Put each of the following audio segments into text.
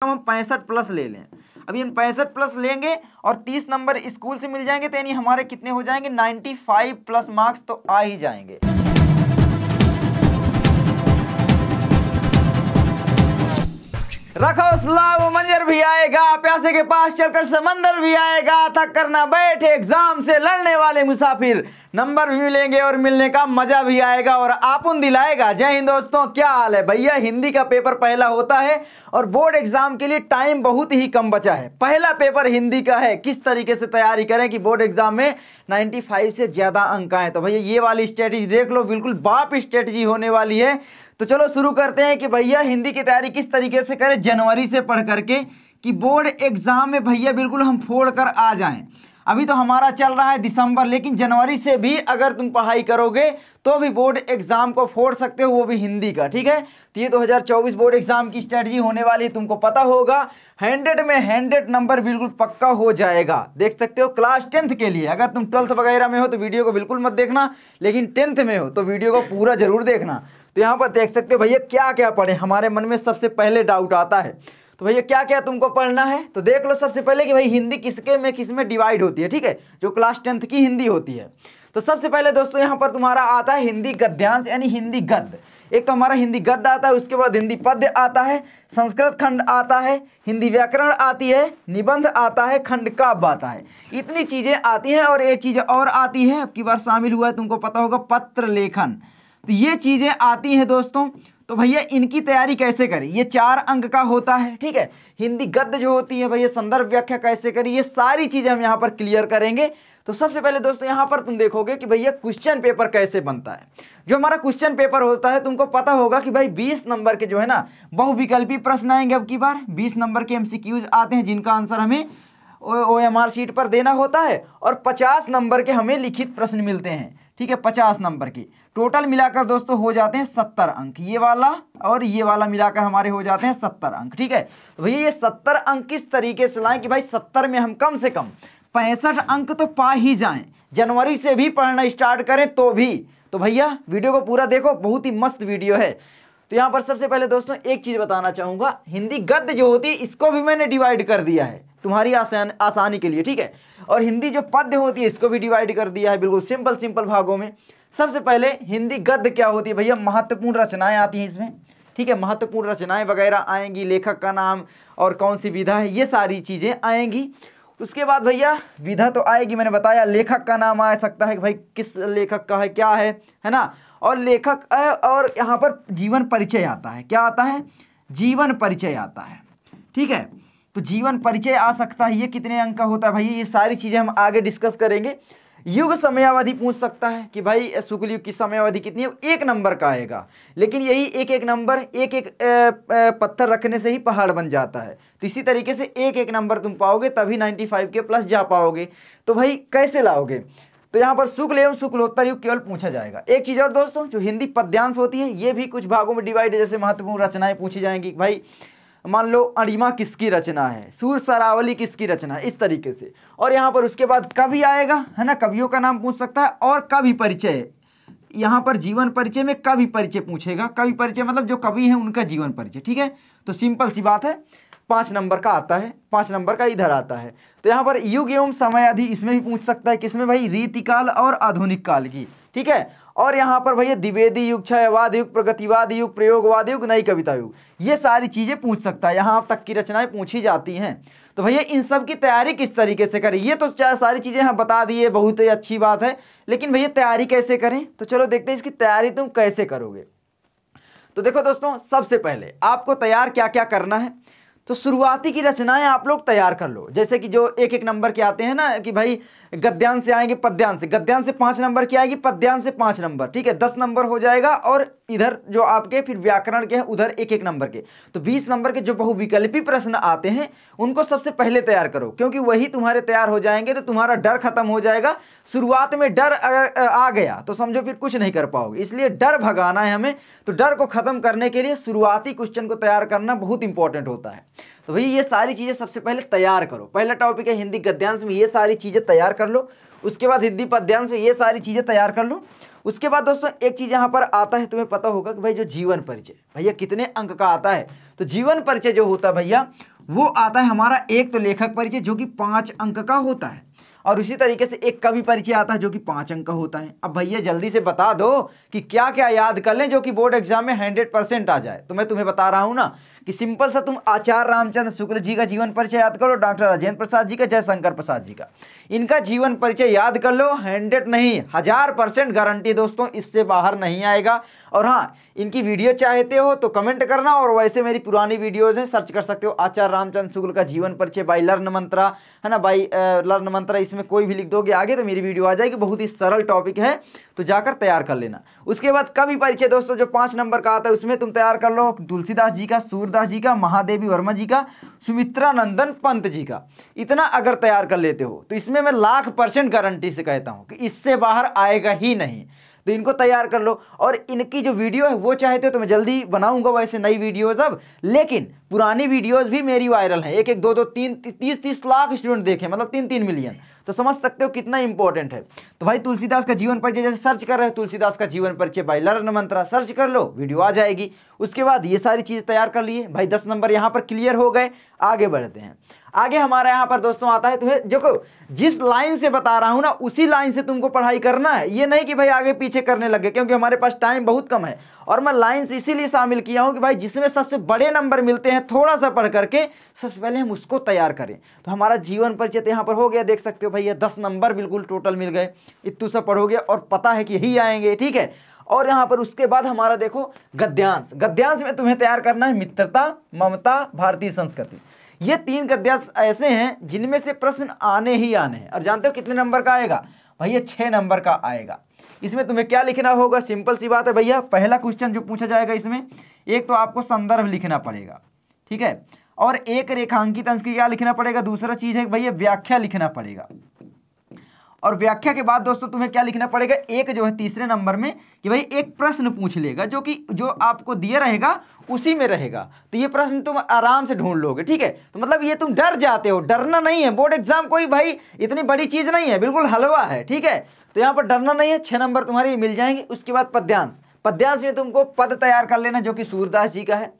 हम 65 प्लस ले लें। अभी हम 65 प्लस लेंगे और 30 नंबर स्कूल से मिल जाएंगे, तो यानी हमारे कितने हो जाएंगे 95 प्लस मार्क्स तो आ ही जाएंगे। रखो हौसला वो मंजर भी आएगा, प्यासे के पास चलकर समंदर भी आएगा, थक कर ना बैठे एग्जाम से लड़ने वाले मुसाफिर, नंबर भी मिलेंगे और मिलने का मजा भी आएगा और आपुन दिलाएगा। जय हिंद दोस्तों, क्या हाल है भैया। हिंदी का पेपर पहला होता है और बोर्ड एग्जाम के लिए टाइम बहुत ही कम बचा है। पहला पेपर हिंदी का है, किस तरीके से तैयारी करें कि बोर्ड एग्जाम में 95 से ज्यादा अंक आए। तो भैया ये वाली स्ट्रेटजी देख लो, बिल्कुल बाप स्ट्रेटजी होने वाली है। तो चलो शुरू करते हैं कि भैया हिंदी की तैयारी किस तरीके से करें जनवरी से पढ़ करके, कि बोर्ड एग्जाम में भैया बिल्कुल हम फोड़ कर आ जाएं। अभी तो हमारा चल रहा है दिसंबर, लेकिन जनवरी से भी अगर तुम पढ़ाई करोगे तो भी बोर्ड एग्जाम को फोड़ सकते हो, वो भी हिंदी का। ठीक है, तो ये 2024 बोर्ड एग्जाम की स्ट्रेटजी होने वाली है, तुमको पता होगा। 100 में 100 नंबर बिल्कुल पक्का हो जाएगा। देख सकते हो क्लास 10th के लिए, अगर तुम 12th वगैरह में हो तो वीडियो को बिल्कुल मत देखना, लेकिन 10th में हो तो वीडियो को पूरा जरूर देखना। तो यहाँ पर देख सकते हो भैया क्या क्या पढ़े, हमारे मन में सबसे पहले डाउट आता है। तो भैया क्या क्या तुमको पढ़ना है, तो देख लो सबसे पहले कि भाई हिंदी किस में डिवाइड होती है। ठीक है, जो क्लास 10th की हिंदी होती है। तो सबसे पहले दोस्तों यहाँ पर तुम्हारा आता है हिंदी गद्यांश यानी हिंदी गद्य। एक तो हमारा हिंदी गद्य आता है, उसके बाद हिंदी पद्य आता है, संस्कृत खंड आता है, हिंदी व्याकरण आती है, निबंध आता है, खंड काव्य आता है। इतनी चीजें आती हैं और एक चीज और आती है, अब की बार शामिल हुआ है, तुमको पता होगा पत्र लेखन। तो ये चीजें आती हैं दोस्तों। तो भैया इनकी तैयारी कैसे करें, ये 4 अंक का होता है। ठीक है, हिंदी गद्य जो होती है भैया संदर्भ व्याख्या कैसे करें, ये सारी चीजें हम यहाँ पर क्लियर करेंगे। तो सबसे पहले दोस्तों यहाँ पर तुम देखोगे कि भैया क्वेश्चन पेपर कैसे बनता है। जो हमारा क्वेश्चन पेपर होता है, तुमको पता होगा कि भाई 20 नंबर के जो है ना बहुविकल्पी प्रश्न आएंगे। अब की बार 20 नंबर के MCQs आते हैं, जिनका आंसर हमें OMR शीट पर देना होता है, और 50 नंबर के हमें लिखित प्रश्न मिलते हैं। ठीक है, 50 नंबर की टोटल मिलाकर दोस्तों हो जाते हैं 70 अंक। ये वाला और ये वाला मिलाकर हमारे हो जाते हैं 70 अंक। ठीक है, तो भैया ये 70 अंक किस तरीके से लाएं कि भाई 70 में हम कम से कम 65 अंक तो पा ही जाएं। जनवरी से भी पढ़ना स्टार्ट करें तो भी। तो भैया वीडियो को पूरा देखो, बहुत ही मस्त वीडियो है। तो यहाँ पर सबसे पहले दोस्तों एक चीज बताना चाहूंगा, हिंदी गद्य जो होती है इसको भी मैंने डिवाइड कर दिया है तुम्हारी आसानी के लिए। ठीक है, और हिंदी जो पद्य होती है इसको भी डिवाइड कर दिया है, बिल्कुल सिंपल भागों में। सबसे पहले हिंदी गद्य क्या होती है भैया, महत्वपूर्ण रचनाएं आती हैं इसमें। ठीक है, महत्वपूर्ण रचनाएं वगैरह आएंगी, लेखक का नाम और कौन सी विधा है, ये सारी चीजें आएंगी। उसके बाद भैया विधा तो आएगी, मैंने बताया लेखक का नाम आ सकता है कि भाई किस लेखक का है, क्या है ना, और लेखक और यहाँ पर जीवन परिचय आता है। क्या आता है, जीवन परिचय आता है। ठीक है, तो जीवन परिचय आ सकता है, ये कितने अंक का होता है भैया, ये सारी चीजें हम आगे डिस्कस करेंगे। युग समयावधि पूछ सकता है कि भाई शुक्ल युग की समयावधि कितनी है, 1 नंबर का आएगा। लेकिन यही एक नंबर एक पत्थर रखने से ही पहाड़ बन जाता है। तो इसी तरीके से एक नंबर तुम पाओगे, तभी 95 के प्लस जा पाओगे। तो भाई कैसे लाओगे, तो यहाँ पर शुक्ल एवं शुक्लोत्तर युग केवल पूछा जाएगा। एक चीज और दोस्तों, जो हिंदी पद्यांश होती है ये भी कुछ भागों में डिवाइड है, जैसे महत्वपूर्ण रचनाएं पूछी जाएंगी। भाई मान लो अणिमा किसकी रचना है, सूर सरावली किसकी रचना है, इस तरीके से। और यहाँ पर उसके बाद कवि आएगा, है ना, कवियों का नाम पूछ सकता है, और कवि परिचय। यहाँ पर जीवन परिचय में कवि परिचय पूछेगा। कवि परिचय मतलब जो कवि है उनका जीवन परिचय। ठीक है, तो सिंपल सी बात है, 5 नंबर का आता है, 5 नंबर का इधर आता है। तो यहाँ पर युग एवं समयावधि इसमें भी पूछ सकता है, किसमें भाई, रीतिकाल और आधुनिक काल की। ठीक है, और यहाँ पर भैया द्विवेदी युग, क्षयवाद युग, प्रगतिवाद युग, प्रयोगवाद युग, नई कविता युग, ये सारी चीजें पूछ सकता है। यहाँ तक की रचनाएं पूछी जाती हैं। तो भैया इन सब की तैयारी किस तरीके से करें, ये तो सारी चीजें हम बता दिए, बहुत ही अच्छी बात है। लेकिन भैया तैयारी कैसे करें, तो चलो देखते हैं इसकी तैयारी तुम कैसे करोगे। तो देखो दोस्तों, सबसे पहले आपको तैयार क्या क्या करना है, तो शुरुआती की रचनाएं आप लोग तैयार कर लो। जैसे कि जो एक नंबर के आते हैं ना, कि भाई गद्यांश से आएंगे पद्यांश से, गद्यांश से 5 नंबर की आएगी, पद्यांश से 5 नंबर। ठीक है, 10 नंबर हो जाएगा। और इधर जो आपके फिर व्याकरण के हैं उधर एक नंबर के। तो 20 नंबर के जो बहुविकल्पी प्रश्न आते हैं उनको सबसे पहले तैयार करो, क्योंकि वही तुम्हारे तैयार हो जाएंगे तो तुम्हारा डर खत्म हो जाएगा। शुरुआत में डर अगर आ गया तो समझो फिर कुछ नहीं कर पाओगे, इसलिए डर भगाना है हमें। तो डर को खत्म करने के लिए शुरुआती क्वेश्चन को तैयार करना बहुत इंपॉर्टेंट होता है। तो भाई ये सारी चीजें सबसे पहले तैयार करो। पहला टॉपिक है हिंदी गद्यांश में, ये सारी चीजें तैयार कर लो। उसके बाद हिंदी पद्यांश में ये सारी चीजें तैयार कर लो। उसके बाद दोस्तों एक चीज यहाँ पर आता है, तुम्हें पता होगा कि भाई जो जीवन परिचय भैया कितने अंक का आता है। तो जीवन परिचय जो होता है भैया वो आता है हमारा, एक तो लेखक परिचय जो कि 5 अंक का होता है, और उसी तरीके से एक कवि परिचय आता है जो कि 5 अंक का होता है। अब भैया जल्दी से बता दो कि क्या क्या याद कर लें जो कि बोर्ड एग्जाम में 100% आ जाए। तो मैं तुम्हें बता रहा हूं ना कि सिंपल सा तुम आचार्य रामचंद्र शुक्ल जी का जीवन परिचय याद करो, डॉक्टर राजेंद्र प्रसाद जी का, जयशंकर प्रसाद जी का, इनका जीवन परिचय याद कर लो। 100 नहीं 1000% गारंटी दोस्तों, इससे बाहर नहीं आएगा। और हाँ, इनकी वीडियो चाहते हो तो कमेंट करना, और वैसे मेरी पुरानी वीडियोज हैं, सर्च कर सकते हो आचार्य रामचंद्र शुक्ल का जीवन परिचय बाई लर्न मंत्रा, है ना, बाई लर्न मंत्रा, इसमें कोई भी लिख दोगे आगे तो मेरी वीडियो आ जाएगी। बहुत ही सरल टॉपिक है, तो जाकर तैयार कर लेना। उसके बाद कवि परिचय दोस्तों जो 5 नंबर का आता है उसमें तुम तैयार कर लो तुलसीदास जी का, सूरदास जी का, महादेवी वर्मा जी का, सुमित्रा नंदन पंत जी का। इतना अगर तैयार कर लेते हो तो इसमें मैं 100% गारंटी से कहता हूं कि इससे बाहर आएगा ही नहीं। तो इनको तैयार कर लो, और इनकी जो वीडियो है वो चाहते हो तो मैं जल्दी बनाऊंगा वैसे नई वीडियोज अब, लेकिन पुरानी वीडियोज भी मेरी वायरल है, 1-1, 2-2, 3, 30 लाख स्टूडेंट देखे, मतलब 3-3 मिलियन। तो समझ सकते हो कितना इंपॉर्टेंट है। तो भाई तुलसीदास का जीवन परिचय जैसे सर्च कर रहे हो, तुलसीदास का जीवन परिचय बाई लर्न मंत्रा सर्च कर लो, वीडियो आ जाएगी। उसके बाद ये सारी चीज तैयार कर लिए भाई, 10 नंबर यहाँ पर क्लियर हो गए। आगे बढ़ते हैं। आगे हमारा यहाँ पर दोस्तों आता है, तुम्हें देखो जिस लाइन से बता रहा हूं ना उसी लाइन से तुमको पढ़ाई करना है, ये नहीं कि भाई आगे पीछे करने लगे, क्योंकि हमारे पास टाइम बहुत कम है। और मैं लाइंस इसीलिए शामिल किया हूं कि भाई जिसमें सबसे बड़े नंबर मिलते हैं थोड़ा सा पढ़ करके सबसे पहले हम उसको तैयार करें। तो हमारा जीवन परिचय यहाँ पर हो गया, देख सकते हो भैया 10 नंबर बिल्कुल टोटल मिल गए। इतू सा पढ़ोगे और पता है कि यही आएंगे, ठीक है। और यहाँ पर उसके बाद हमारा देखो गद्यांश, गद्यांश में तुम्हें तैयार करना है मित्रता, ममता, भारतीय संस्कृति। ये 3 गद्यांश ऐसे हैं जिनमें से प्रश्न आने ही आने हैं। और जानते हो कितने नंबर का आएगा भैया? 6 नंबर का आएगा। इसमें तुम्हें क्या लिखना होगा? सिंपल सी बात है भैया, पहला क्वेश्चन जो पूछा जाएगा इसमें एक तो आपको संदर्भ लिखना पड़ेगा, ठीक है, और एक रेखांकित अंश की क्या लिखना पड़ेगा, दूसरा चीज है भैया व्याख्या लिखना पड़ेगा। और व्याख्या के बाद दोस्तों तुम्हें क्या लिखना पड़ेगा, एक जो है तीसरे नंबर में कि भाई एक प्रश्न पूछ लेगा जो कि जो आपको दिया रहेगा उसी में रहेगा। तो ये प्रश्न तुम आराम से ढूंढ लोगे, ठीक है। तो मतलब ये तुम डर जाते हो, डरना नहीं है। बोर्ड एग्जाम कोई भाई इतनी बड़ी चीज नहीं है, बिल्कुल हलवा है, ठीक है। तो यहाँ पर डरना नहीं है, 6 नंबर तुम्हारे मिल जाएंगे। उसके बाद पद्यांश, पद्यांश में तुमको पद तैयार कर लेना जो कि सूरदास जी का है,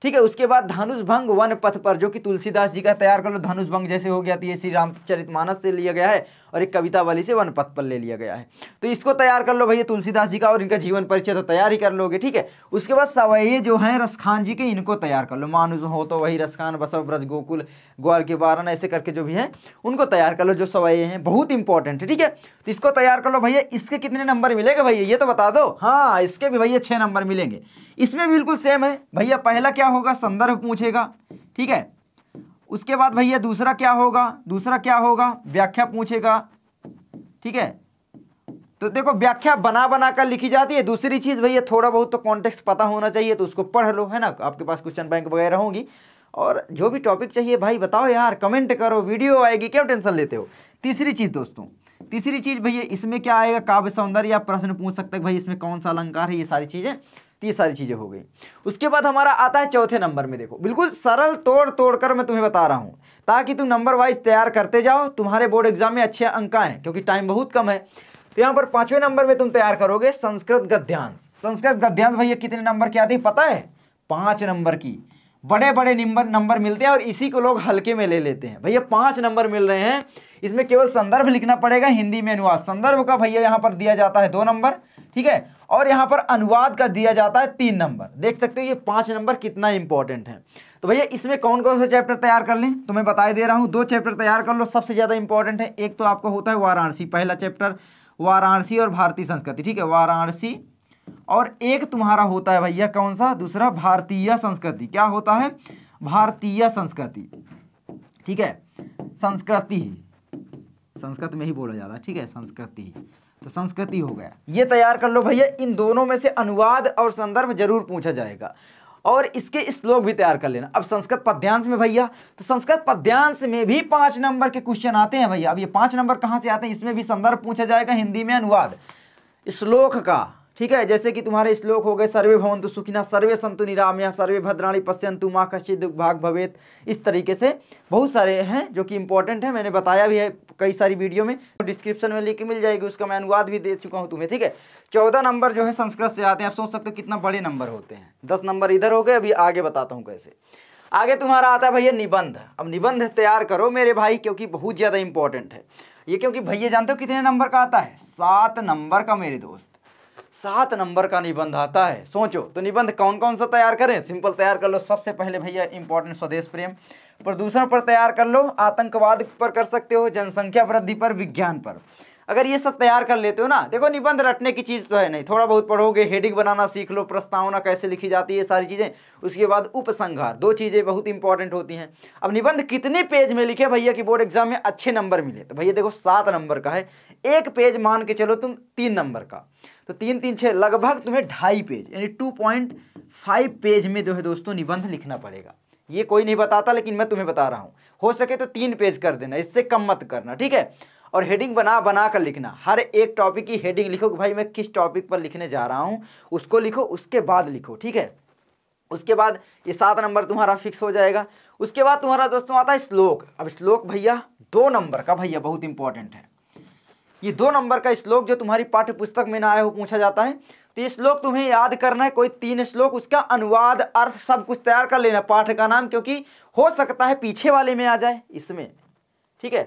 ठीक है। उसके बाद धनुष भंग वन पथ पर जो कि तुलसीदास जी का तैयार कर लो। धनुष भंग जैसे हो गया तो ये श्री रामचरितमानस से लिया गया है, और एक कविता वाली से वन पथ पर ले लिया गया है। तो इसको तैयार कर लो भैया तुलसीदास जी का, और इनका जीवन परिचय तो तैयार ही कर लोगे, ठीक है। उसके बाद सवैये जो हैं रसखान जी के, इनको तैयार कर लो। मानुष हो तो वही रसखान, बसव ब्रज गोकुल ग्वाल के बारन, ऐसे करके जो भी हैं उनको तैयार कर लो, जो सवैये हैं, बहुत इंपॉर्टेंट है, ठीक है। तो इसको तैयार कर लो भैया। इसके कितने नंबर मिलेंगे भैया ये तो बता दो? हाँ, इसके भी भैया 6 नंबर मिलेंगे। इसमें बिल्कुल सेम है भैया, पहला क्या होगा, संदर्भ पूछेगा, ठीक है। उसके बाद भैया दूसरा क्या होगा, व्याख्या पूछेगा, ठीक है। तो देखो व्याख्या बना बना कर लिखी जाती है। दूसरी चीज भैया थोड़ा बहुत तो कॉन्टेक्स्ट पता होना चाहिए, तो उसको पढ़ लो, है ना। आपके पास क्वेश्चन बैंक वगैरह होंगी, और जो भी टॉपिक चाहिए भाई बताओ यार, कमेंट करो, वीडियो आएगी, क्यों टेंशन लेते हो। तीसरी चीज दोस्तों, तीसरी चीज भैया इसमें क्या आएगा, काव्य सौंदर्य, या प्रश्न पूछ सकते हैं भाई इसमें कौन सा अलंकार है, ये सारी चीजें, ये सारी चीजें हो गई। उसके बाद हमारा आता है चौथे नंबर में। देखो बिल्कुल सरल तोड़ कर मैं तुम्हें बता रहा हूं, ताकि तुम नंबर वाइज तैयार करते जाओ, तुम्हारे बोर्ड एग्जाम में अच्छे अंक आए, क्योंकि टाइम बहुत कम है। तो यहाँ पर 5वें नंबर में तुम तैयार करोगे संस्कृत गद्यांश। संस्कृत गद्यांश भैया कितने नंबर की आती है पता है? 5 नंबर की। बड़े बड़े नंबर मिलते हैं और इसी को लोग हल्के में ले लेते हैं। भैया 5 नंबर मिल रहे हैं। इसमें केवल संदर्भ लिखना पड़ेगा, हिंदी में अनुवाद। संदर्भ का भैया यहाँ पर दिया जाता है 2 नंबर, ठीक है। और यहाँ पर अनुवाद का दिया जाता है 3 नंबर। देख सकते हो ये 5 नंबर कितना इंपॉर्टेंट है। तो भैया इसमें कौन कौन सा चैप्टर तैयार कर लें तो मैं बता दे रहा हूँ। 2 चैप्टर तैयार कर लो, सबसे ज्यादा इंपॉर्टेंट है। एक तो आपको होता है वाराणसी, पहला चैप्टर वाराणसी और भारतीय संस्कृति, ठीक है, वाराणसी। और एक तुम्हारा होता है भैया कौन सा, दूसरा भारतीय संस्कृति। क्या होता है? भारतीय संस्कृति, ठीक है। संस्कृत में ही बोला जाता है, ठीक है, संस्कृति। तो संस्कृति हो गया, ये तैयार कर लो भैया। इन दोनों में से अनुवाद और संदर्भ जरूर पूछा जाएगा, और इसके श्लोक भी तैयार कर लेना। अब संस्कृत पद्यांश में भैया, तो संस्कृत पद्यांश में भी 5 नंबर के क्वेश्चन आते हैं भैया। अब ये 5 नंबर कहाँ से आते हैं? इसमें भी संदर्भ पूछा जाएगा, हिंदी में अनुवाद, श्लोक का, ठीक है, जैसे कि तुम्हारे श्लोक हो गए सर्वे भवन्तु सुखिनः, सर्वे सन्तु निरामयाः, सर्वे भद्राणि पश्यन्तु मा कश्चित् दुर्भाग् भवेत्। इस तरीके से बहुत सारे हैं जो कि इंपॉर्टेंट है, मैंने बताया भी है कई सारी वीडियो में, डिस्क्रिप्शन में लिंक मिल जाएगी, उसका मैं अनुवाद भी दे चुका हूँ तुम्हें। ठीक है, 14 नंबर जो है संस्कृत से आते हैं। आप सोच सकते हो कितना बड़े नंबर होते हैं। 10 नंबर इधर हो गए, अभी आगे बताता हूँ कैसे। आगे तुम्हारा आता है भैया निबंध। अब निबंध तैयार करो मेरे भाई, क्योंकि बहुत ज़्यादा इंपॉर्टेंट है ये, क्योंकि भैया जानते हो कितने नंबर का आता है? 7 नंबर का मेरे दोस्त, 7 नंबर का निबंध आता है। सोचो तो निबंध कौन कौन सा तैयार करें? सिंपल तैयार कर लो। सबसे पहले भैया इंपॉर्टेंट स्वदेश प्रेम, प्रदूषण पर तैयार कर लो, आतंकवाद पर कर सकते हो, जनसंख्या वृद्धि पर, विज्ञान पर। अगर ये सब तैयार कर लेते हो ना, देखो निबंध रटने की चीज़ तो है नहीं, थोड़ा बहुत पढ़ोगे, हेडिंग बनाना सीख लो, प्रस्तावना कैसे लिखी जाती है, सारी चीज़ें। उसके बाद उपसंहार, 2 चीज़ें बहुत इंपॉर्टेंट होती हैं। अब निबंध कितने पेज में लिखे भैया कि बोर्ड एग्जाम में अच्छे नंबर मिले? तो भैया देखो 7 नंबर का है, एक पेज मान के चलो तुम 3 नंबर का, तो 3 3 6 लगभग तुम्हें 2.5 पेज यानी 2.5 पेज में जो है दोस्तों निबंध लिखना पड़ेगा। ये कोई नहीं बताता, लेकिन मैं तुम्हें बता रहा हूँ। हो सके तो 3 पेज कर देना, इससे कम मत करना। ठीक है, और हेडिंग बना कर लिखना, हर एक टॉपिक की हेडिंग लिखो कि भाई मैं किस टॉपिक पर लिखने जा रहा हूँ, उसको लिखो, उसके बाद लिखो। ठीक है, उसके बाद ये 7 नंबर तुम्हारा फिक्स हो जाएगा। उसके बाद तुम्हारा दोस्तों आता है श्लोक। अब श्लोक भैया 2 नंबर का भैया बहुत इंपॉर्टेंट है। ये 2 नंबर का श्लोक जो तुम्हारी पाठ्य पुस्तक में ना आया हो, पूछा जाता है, तो ये श्लोक तुम्हें याद करना है। कोई 3 श्लोक, उसका अनुवाद, अर्थ सब कुछ तैयार कर लेना, पाठ का नाम, क्योंकि हो सकता है पीछे वाले में आ जाए इसमें। ठीक है,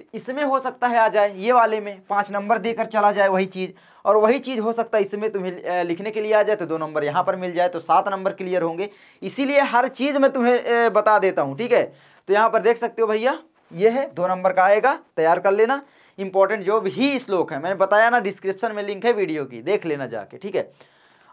तो इसमें हो सकता है आ जाए, ये वाले में 5 नंबर देकर चला जाए वही चीज़, और वही चीज़ हो सकता है इसमें तुम्हें लिखने के लिए आ जाए, तो 2 नंबर यहाँ पर मिल जाए, तो 7 नंबर क्लियर होंगे। इसीलिए हर चीज़ मैं तुम्हें बता देता हूँ। ठीक है, तो यहाँ पर देख सकते हो भैया, ये है 2 नंबर का आएगा, तैयार कर लेना। इंपॉर्टेंट जो भी श्लोक है मैंने बताया ना, डिस्क्रिप्शन में लिंक है वीडियो की, देख लेना जाके। ठीक है,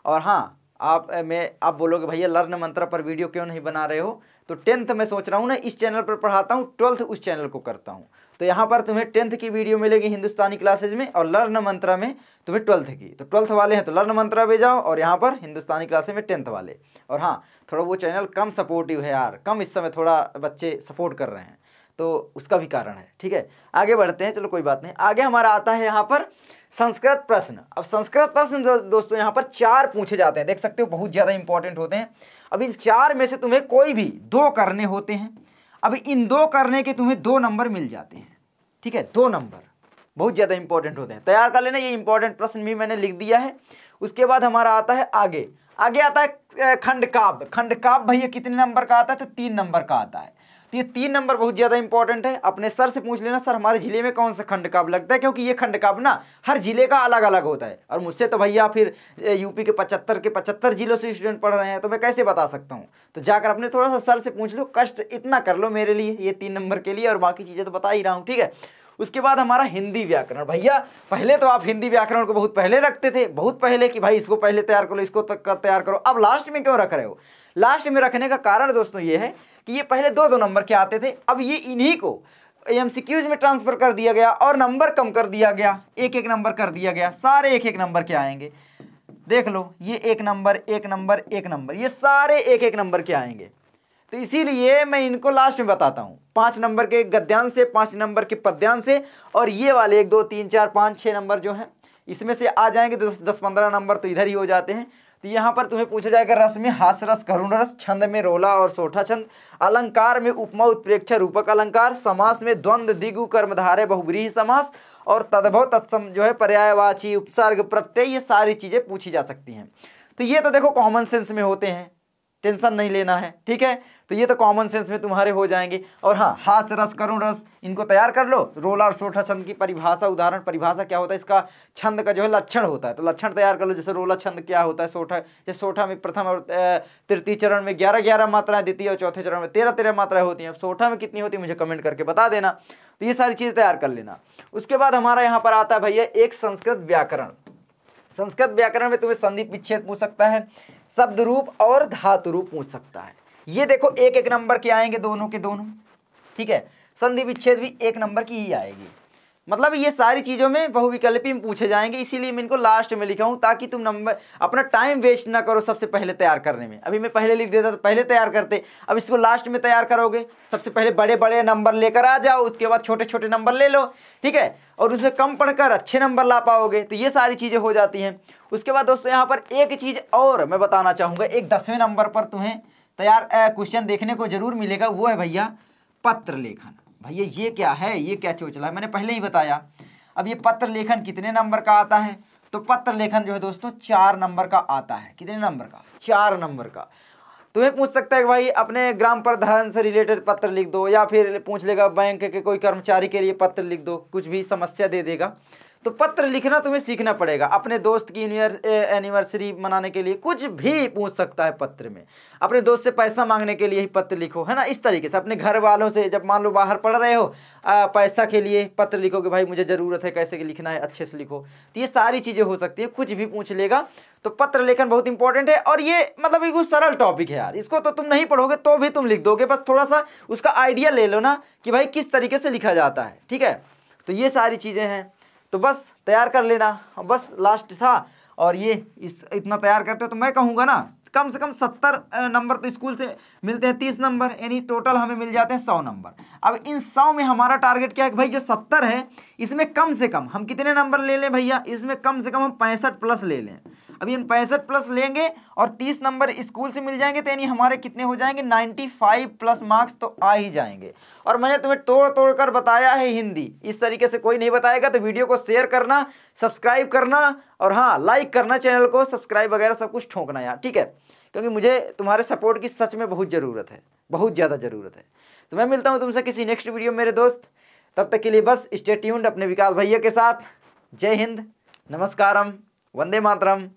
और हाँ आप बोलोगे भैया लर्न मंत्र पर वीडियो क्यों नहीं बना रहे हो? तो 10th मैं सोच रहा हूँ ना इस चैनल पर पढ़ाता हूँ, 12th उस चैनल को करता हूँ। तो यहाँ पर तुम्हें 10th की वीडियो मिलेगी हिंदुस्तानी क्लासेज में, और लर्न मंत्रा में तुम्हें 12th की। तो 12th वाले हैं तो लर्न मंत्रा पे जाओ, और यहाँ पर हिंदुस्तानी क्लासेज में 10th वाले। और हाँ, थोड़ा वो चैनल कम सपोर्टिव है यार, कम इस समय थोड़ा बच्चे सपोर्ट कर रहे हैं, तो उसका भी कारण है। ठीक है, आगे बढ़ते हैं, चलो कोई बात नहीं। आगे हमारा आता है यहाँ पर संस्कृत प्रश्न। अब संस्कृत प्रश्न दोस्तों यहाँ पर 4 पूछे जाते हैं, देख सकते हो बहुत ज़्यादा इंपॉर्टेंट होते हैं। अब इन 4 में से तुम्हें कोई भी 2 करने होते हैं। अब इन 2 करने के तुम्हें 2 नंबर मिल जाते हैं। ठीक है, 2 नंबर बहुत ज़्यादा इंपॉर्टेंट होते हैं, तैयार कर लेना। ये इंपॉर्टेंट प्रश्न भी मैंने लिख दिया है। उसके बाद हमारा आता है आगे आता है खंड काव्य। खंड काव्य भैया कितने नंबर का आता है? तो 3 नंबर का आता है। तो ये 3 नंबर बहुत ज़्यादा इंपॉर्टेंट है। अपने सर से पूछ लेना, सर हमारे जिले में कौन सा खंड काव्य लगता है, क्योंकि ये खंड काव्य ना हर जिले का अलग अलग होता है। और मुझसे तो भैया फिर यूपी के 75 जिलों से स्टूडेंट पढ़ रहे हैं, तो मैं कैसे बता सकता हूँ? तो जाकर अपने थोड़ा सा सर से पूछ लो, कष्ट इतना कर लो मेरे लिए, ये 3 नंबर के लिए, और बाकी चीज़ें तो बता ही रहा हूँ। ठीक है, उसके बाद हमारा हिंदी व्याकरण। भैया पहले तो आप हिंदी व्याकरण को बहुत पहले रखते थे, बहुत पहले, कि भाई इसको पहले तैयार करो, इसको तैयार करो। अब लास्ट में क्यों रख रहे हो? लास्ट में रखने का कारण दोस्तों ये है कि ये पहले 2-2 नंबर के आते थे, अब ये इन्हीं को MCQs में ट्रांसफर कर दिया गया, और नंबर कम कर दिया गया, 1-1 नंबर कर दिया गया, सारे 1-1 नंबर के आएंगे। देख लो, ये 1 नंबर 1 नंबर 1 नंबर, ये सारे 1-1 नंबर के आएंगे। तो इसीलिए मैं इनको लास्ट में बताता हूँ, 5 नंबर के गद्यांश से, 5 नंबर के पद्यांश से, और ये वाले 1 2 3 4 5 6 नंबर जो हैं इसमें से आ जाएंगे। 10-15 नंबर तो इधर ही हो जाते हैं। तो यहाँ पर तुम्हें पूछा जाएगा रस में हास रस, करुण रस, छंद में रोला और सोठा छंद, अलंकार में उपमा उत्प्रेक्ष रूपक अलंकार, समास में द्वंद्व दिगु कर्मधारय बहुव्रीहि समास, और तद्भव तत्सम जो है पर्यायवाची उपसर्ग प्रत्यय, ये सारी चीज़ें पूछी जा सकती हैं। तो ये तो देखो कॉमन सेंस में होते हैं, टेंशन नहीं लेना है। ठीक है, तो ये तो कॉमन सेंस में तुम्हारे हो जाएंगे। और हाँ, हास रस करुण रस इनको तैयार कर लो। रोला और सोठा छंद की परिभाषा, उदाहरण, परिभाषा क्या होता है, इसका छंद का जो है लक्षण होता है, तो लक्षण तैयार कर लो। जैसे रोला छंद क्या होता है, सोठा, जैसे सोठा में प्रथम और तृतीय चरण में 11-11 मात्राएं, द्वितीय और चौथे चरण में 13-13 मात्राएं होती हैं। अब सोठा में कितनी होती है मुझे कमेंट करके बता देना। तो ये सारी चीज़ें तैयार कर लेना। उसके बाद हमारा यहाँ पर आता है भैया एक संस्कृत व्याकरण। संस्कृत व्याकरण में तुम्हें संधि विच्छेद पूछ सकता है, शब्द रूप और धातु रूप पूछ सकता है। ये देखो 1-1 नंबर के आएंगे दोनों के दोनों। ठीक है, संधि विच्छेद भी 1 नंबर की ही आएगी। मतलब ये सारी चीज़ों में बहुविकल्पी में पूछे जाएंगे, इसीलिए मैं इनको लास्ट में लिखा हूँ ताकि तुम नंबर अपना टाइम वेस्ट ना करो सबसे पहले तैयार करने में। अभी मैं पहले लिख देता तो पहले तैयार करते, अब इसको लास्ट में तैयार करोगे। सबसे पहले बड़े बड़े नंबर लेकर आ जाओ, उसके बाद छोटे छोटे नंबर ले लो, ठीक है, और उसमें कम पढ़कर अच्छे नंबर ला पाओगे। तो ये सारी चीज़ें हो जाती हैं। उसके बाद दोस्तों यहाँ पर एक चीज़ और मैं बताना चाहूँगा, एक 10वें नंबर पर तुम्हें तैयार क्वेश्चन देखने को जरूर मिलेगा, वो है भैया पत्र लेखन। भैया ये क्या है, ये क्या चोचला है, मैंने पहले ही बताया। अब ये पत्र लेखन कितने नंबर का आता है, तो पत्र लेखन जो है दोस्तों 4 नंबर का आता है। कितने नंबर का? 4 नंबर का। तुम्हें पूछ सकता है कि भाई अपने ग्राम प्रधान से रिलेटेड पत्र लिख दो, या फिर पूछ लेगा बैंक के कोई कर्मचारी के लिए पत्र लिख दो, कुछ भी समस्या दे देगा। तो पत्र लिखना तुम्हें सीखना पड़ेगा। अपने दोस्त की एनिवर्सरी मनाने के लिए कुछ भी पूछ सकता है पत्र में। अपने दोस्त से पैसा मांगने के लिए ही पत्र लिखो, है ना। इस तरीके से अपने घर वालों से, जब मान लो बाहर पढ़ रहे हो, पैसा के लिए पत्र लिखो कि भाई मुझे ज़रूरत है, कैसे लिखना है, अच्छे से लिखो। तो ये सारी चीज़ें हो सकती है, कुछ भी पूछ लेगा। तो पत्र लेखन बहुत इंपॉर्टेंट है, और ये मतलब एक सरल टॉपिक है यार, इसको तो तुम नहीं पढ़ोगे तो भी तुम लिख दोगे, बस थोड़ा सा उसका आइडिया ले लो ना कि भाई किस तरीके से लिखा जाता है, ठीक है। तो ये सारी चीज़ें हैं, तो बस तैयार कर लेना, बस लास्ट था। और ये इतना तैयार करते हो तो मैं कहूँगा ना कम से कम 70 नंबर तो स्कूल से मिलते हैं, 30 नंबर, यानी टोटल हमें मिल जाते हैं 100 नंबर। अब इन 100 में हमारा टारगेट क्या है कि भाई जो 70 है इसमें कम से कम हम कितने नंबर ले लें भैया, इसमें कम से कम हम 65 प्लस ले लें। अब इन 65 प्लस लेंगे और 30 नंबर स्कूल से मिल जाएंगे, तो यानी हमारे कितने हो जाएंगे, 95 प्लस मार्क्स तो आ ही जाएंगे। और मैंने तुम्हें तोड़ तोड़ कर बताया है हिंदी, इस तरीके से कोई नहीं बताएगा। तो वीडियो को शेयर करना, सब्सक्राइब करना, और हाँ लाइक करना, चैनल को सब्सक्राइब वगैरह सब कुछ ठोकना यार, ठीक है, क्योंकि मुझे तुम्हारे सपोर्ट की सच में बहुत ज़रूरत है, बहुत ज़्यादा ज़रूरत है। तो मैं मिलता हूँ तुमसे किसी नेक्स्ट वीडियो मेरे दोस्त, तब तक के लिए बस स्टे ट्यून्ड अपने विकास भैया के साथ। जय हिंद, नमस्कारम, वंदे मातरम।